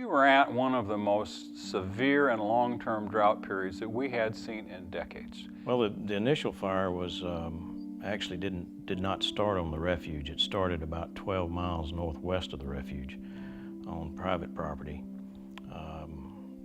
were at one of the most severe and long-term drought periods that we had seen in decades. Well, the initial fire was actually did not start on the refuge. It started about 12 miles northwest of the refuge on private property,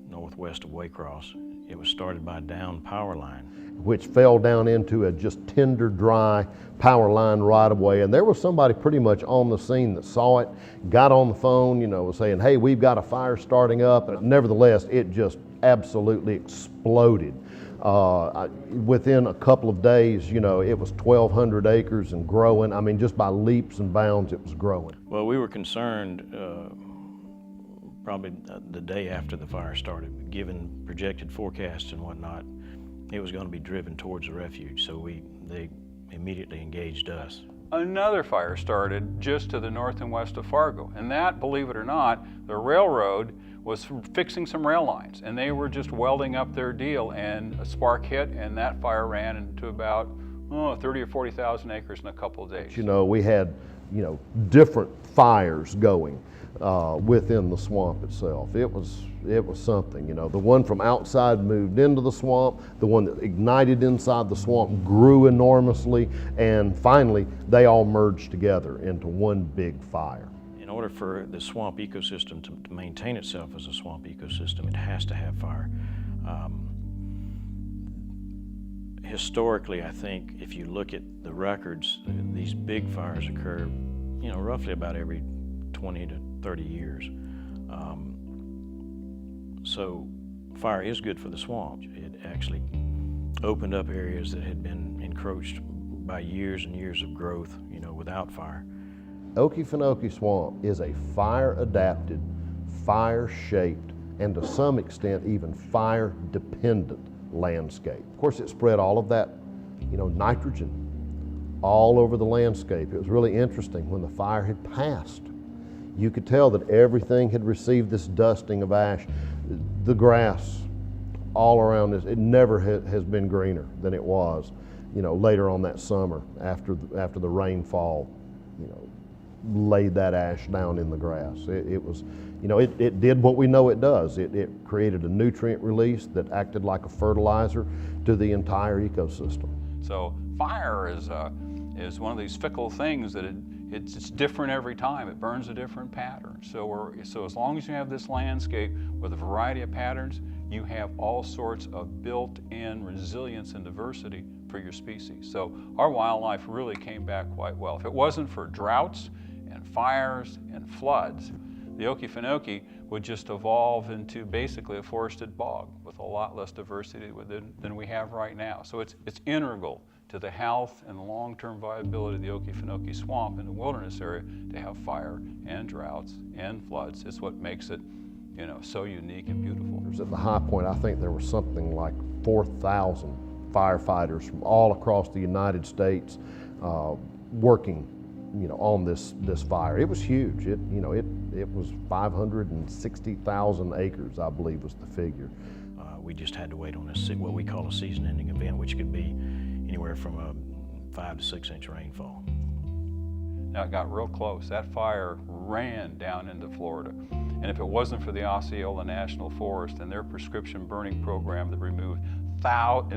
northwest of Waycross. It was started by a downed power line, which fell down into a just tender, dry power line right away. And there was somebody pretty much on the scene that saw it, got on the phone, was saying, hey, we've got a fire starting up. And nevertheless, it just absolutely exploded. Within a couple of days, it was 1,200 acres and growing. I mean, just by leaps and bounds, it was growing. Well, we were concerned probably the day after the fire started, given projected forecasts and whatnot, it was going to be driven towards the refuge, so they immediately engaged us. Another fire started just to the north and west of Fargo, and that, believe it or not, the railroad was fixing some rail lines, and they were just welding up their deal, and a spark hit, and that fire ran into about 30 or 40,000 acres in a couple of days. We had, different fires going within the swamp itself. It was something. The one from outside moved into the swamp. The one that ignited inside the swamp grew enormously, and finally they all merged together into one big fire. In order for the swamp ecosystem to maintain itself as a swamp ecosystem, it has to have fire. Historically, I think if you look at the records, these big fires occur, roughly about every 20 to 30 years. So fire is good for the swamp. It actually opened up areas that had been encroached by years and years of growth, without fire. Okefenokee Swamp is a fire-adapted, fire-shaped, and to some extent even fire-dependent landscape. Of course, it spread all of that, nitrogen all over the landscape. It was really interesting when the fire had passed. You could tell that everything had received this dusting of ash. The grass all around this, it never has been greener than it was, later on that summer after the rainfall, laid that ash down in the grass. It was, it did what we know it does. It created a nutrient release that acted like a fertilizer to the entire ecosystem. So fire is one of these fickle things that it's different every time. It burns a different pattern. So as long as you have this landscape with a variety of patterns, you have all sorts of built-in resilience and diversity for your species. So our wildlife really came back quite well. If it wasn't for droughts and fires and floods, the Okefenokee would just evolve into basically a forested bog with a lot less diversity than we have right now. So it's integral to the health and long-term viability of the Okefenokee Swamp in the wilderness area to have fire and droughts and floods. It's what makes it, so unique and beautiful. At the high point, I think there was something like 4,000 firefighters from all across the United States working, on this fire. It was huge. It was 560,000 acres, I believe, was the figure. We just had to wait on what we call a season-ending event, which could be anywhere from a 5 to 6 inch rainfall. Now it got real close. That fire ran down into Florida. And if it wasn't for the Osceola National Forest and their prescription burning program that removed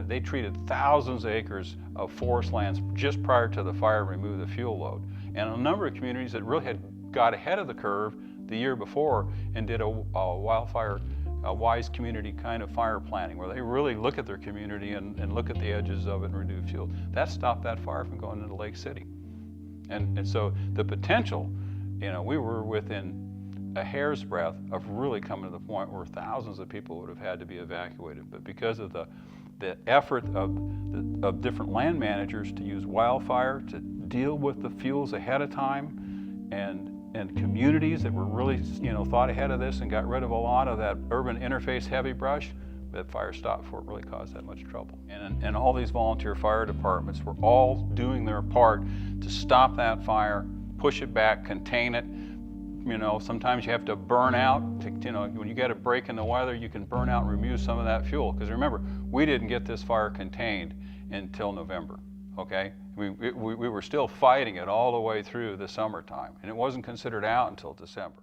they treated thousands of acres of forest lands just prior to the fire to remove the fuel load. And a number of communities that really had got ahead of the curve the year before and did a wildfire wise community kind of fire planning, where they really look at their community and look at the edges of it and reduce fuel. That stopped that fire from going into Lake City. And so the potential, we were within a hair's breadth of really coming to the point where thousands of people would have had to be evacuated. But because of the effort of different land managers to use wildfire to deal with the fuels ahead of time, and communities that were really, thought ahead of this and got rid of a lot of that urban interface heavy brush, that fire stopped before it really caused that much trouble. And all these volunteer fire departments were all doing their part to stop that fire, push it back, contain it. Sometimes you have to burn out. When you get a break in the weather, you can burn out and remove some of that fuel. Because remember, we didn't get this fire contained until November, okay? We were still fighting it all the way through the summertime, and it wasn't considered out until December.